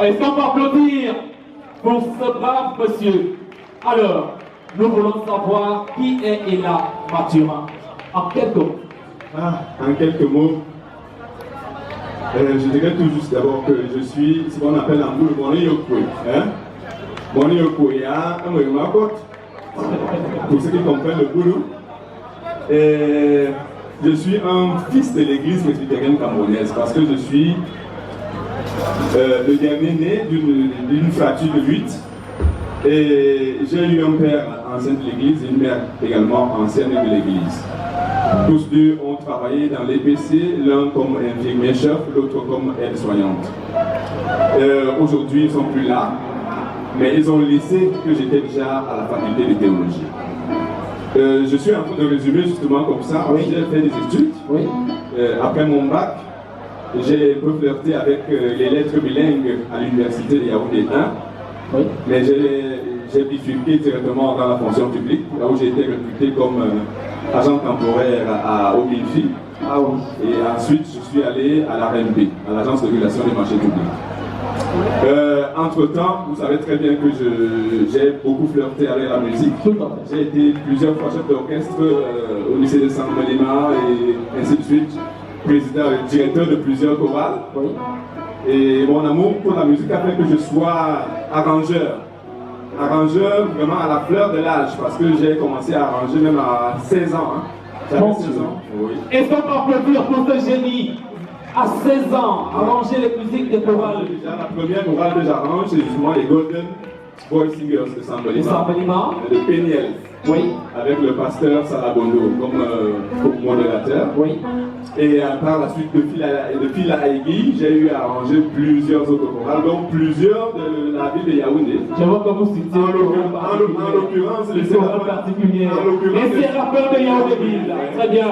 Est-ce qu'on peut applaudir pour ce brave monsieur? Alors, nous voulons savoir qui est Ella Mathurin. En quelques mots. En quelques mots, je dirais tout juste d'abord que je suis ce qu'on appelle en boule Moni Yokwe. Moni Yokwe, pour ceux qui comprennent le boulot. Je suis un fils de l'église presbytérienne camerounaise parce que je suis le dernier né d'une fratrie de 8. Et j'ai eu un père ancien de l'église et une mère également ancienne de l'église. Tous deux ont travaillé dans l'EPC, l'un comme infirmier-chef, l'autre comme aide-soignante. Aujourd'hui, ils ne sont plus là, mais ils ont laissé que j'étais déjà à la faculté de théologie. Je suis en train de résumer justement comme ça. Oui. J'ai fait des études. Oui. Après mon bac, j'ai un peu flirté avec les lettres bilingues à l'université de Yaoundé 1. Oui. Mais j'ai bifurqué directement dans la fonction publique, là où j'ai été recruté comme agent temporaire au MINFI. Ah oui. Et ensuite, je suis allé à l'ARMP, à l'Agence de régulation des marchés publics. Entre-temps, vous savez très bien que j'ai beaucoup flirté avec la musique. J'ai été plusieurs fois chef d'orchestre au lycée de Saint-Malima et ainsi de suite, président et directeur de plusieurs chorales. Oui. Et mon amour pour la musique a fait que je sois arrangeur. Arrangeur vraiment à la fleur de l'âge, parce que j'ai commencé à arranger même à 16 ans. Hein. J'avais 16 ans. Oui. Est-ce qu'on peut applaudir pour ce génie? À 16 ans, arranger les musiques des chorales. Déjà, la première chorale que j'arrange, c'est justement les Golden Boy Singers de Saint-Balima. De Péniel. Oui. Avec le pasteur Salabondo comme modérateur. Oui. Et par la suite, de fil à aiguille, j'ai eu à arranger plusieurs autres chorales, donc plusieurs de la ville de Yaoundé. Je vois que vous citez en l'occurrence, les chorales particulières. Et ces rappeurs de Yaoundé-Ville. Très bien.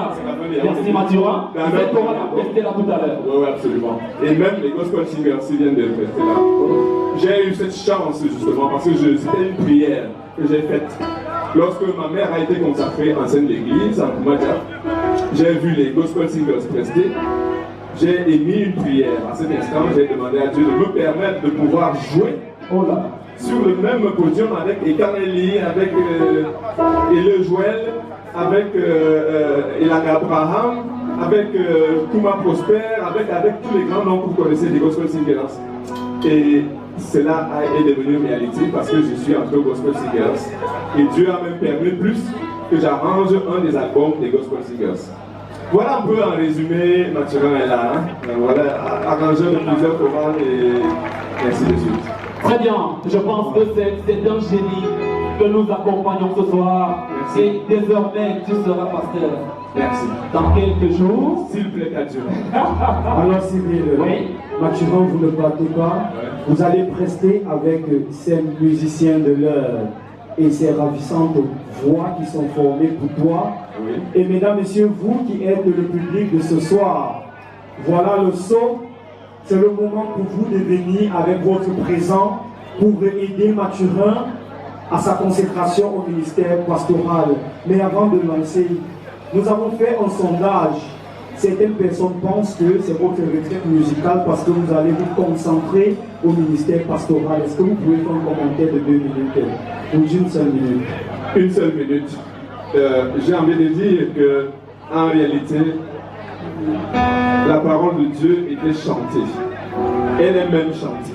Merci Mathurin. Cette chorale a presté là tout à l'heure. Oui, absolument. Et même les gospel singers qui viennent de rester là. J'ai eu cette chance justement parce que c'était une prière que j'ai faite. Lorsque ma mère a été consacrée en scène d'église à Koumadia, j'ai vu les gospel singers prester. J'ai émis une prière. À cet instant, j'ai demandé à Dieu de me permettre de pouvoir jouer sur le même podium avec Ekaneli, avec Ele Joël, avec Elang Abraham, avec Kouma Prosper, avec tous les grands noms que vous connaissez des gospel singers. Et cela est devenu réalité parce que je suis entre gospel singers. Et Dieu a même permis plus que j'arrange un des albums des gospel singers. Voilà un peu en résumé, Mathurin est là. Voilà, arrangeur de plusieurs chorales et ainsi de suite. Très bien, je pense que c'est un génie que nous accompagnons ce soir. Merci. Et désormais, tu seras pasteur. Merci. Dans quelques jours, s'il plaît à Dieu. Alors, Cyril, oui. Mathurin, vous ne partez pas. Ouais. Vous allez prester avec ces musiciens de l'heure et ces ravissantes voix qui sont formées pour toi. Oui. Et mesdames, messieurs, vous qui êtes le public de ce soir, voilà le saut. C'est le moment pour vous de venir avec votre présent pour aider Mathurin à sa consécration au ministère pastoral. Mais avant de lancer, nous avons fait un sondage. Certaines personnes pensent que c'est votre retraite musicale parce que vous allez vous concentrer au ministère pastoral. Est-ce que vous pouvez faire un commentaire de 2 minutes ou d'une seule minute? Une seule minute. J'ai envie de dire que, en réalité, la parole de Dieu était chantée. Elle est même chantée.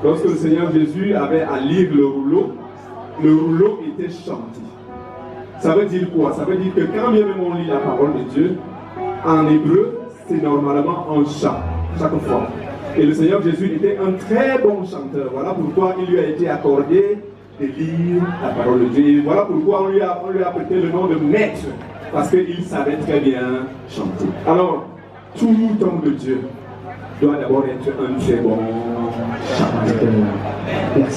Lorsque le Seigneur Jésus avait à lire le rouleau était chanté. Ça veut dire quoi? Ça veut dire que quand bien même on lit la parole de Dieu, en hébreu, c'est normalement un chant, chaque fois. Et le Seigneur Jésus était un très bon chanteur. Voilà pourquoi il lui a été accordé de lire la parole de Dieu. Et voilà pourquoi on lui a prêté le nom de maître. Parce qu'il savait très bien chanter. Alors, tout homme de Dieu doit d'abord être un très bon chanteur. Merci.